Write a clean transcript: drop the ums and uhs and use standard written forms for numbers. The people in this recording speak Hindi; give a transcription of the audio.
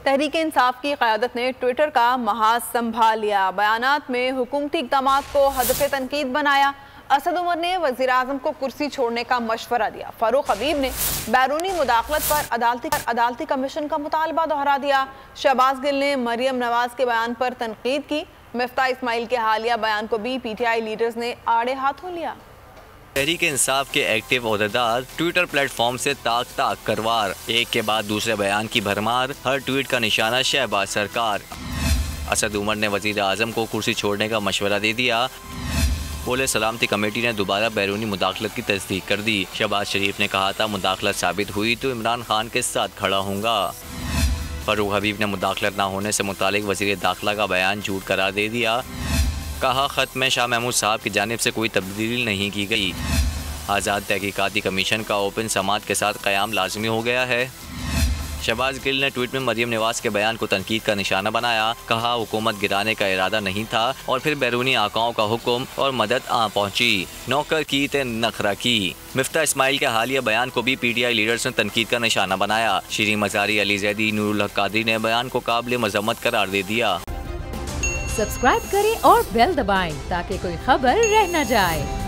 तहरीक इंसाफ की क़यादत ने ट्विटर का महाज संभाल लिया। बयानात में हुकूमती इक़दामात को हदफ़े तनकीद बनाया। असद उमर ने वज़ीर आज़म को कुर्सी छोड़ने का मशवरा दिया। फ़ारूक हबीब ने बैरूनी मुदाखलत पर अदालती कमीशन का मुतालबा दोहरा दिया। शहबाज गिल ने मरियम नवाज के बयान पर तनकीद की। मिफ्ता इस्माइल के हालिया बयान को भी PTI लीडर्स ने आड़े हाथों लिया। तहरीक इंसाफ के एक्टिव ओहदेदार ट्विटर प्लेटफॉर्म से ताक करवार, एक के बाद दूसरे बयान की भरमार, हर ट्वीट का निशाना शहबाज सरकार। असद उमर ने वज़ीर आज़म को कुर्सी छोड़ने का मशवरा दे दिया। पुलिस सलामती कमेटी ने दोबारा बैरूनी मुदाखलत की तस्दीक कर दी। शहबाज शरीफ ने कहा था मुदाखलत साबित हुई तो इमरान खान के साथ खड़ा हूँगा। फ़ारूक हबीब ने मुदाखलत ना होने से मुतालिक वज़ीर दाखिला का बयान झूठ करार दे दिया। कहा ख़त में शाह महमूद साहब की जानिब से कोई तब्दीली नहीं की गई। आज़ाद तहकीकाती कमीशन का ओपन समात के साथ क़याम लाजमी हो गया है। शहबाज गिल ने ट्वीट में मरियम नवाज के बयान को तनकीद का निशाना बनाया। कहा हुकूमत गिराने का इरादा नहीं था और फिर बैरूनी आकाओं का हुक्म और मदद आ पहुंची। नौकर की ते नखरा की। मिफ्ता इस्माइल के हालिया बयान को भी PTI लीडर्स ने तनकीद का निशाना बनाया। शीरीन मज़ारी, अली ज़ैदी, नूरुल हक कादरी ने बयान को काबिल मज़म्मत करार दे दिया। सब्सक्राइब करें और बेल दबाएं ताकि कोई खबर रह न जाए।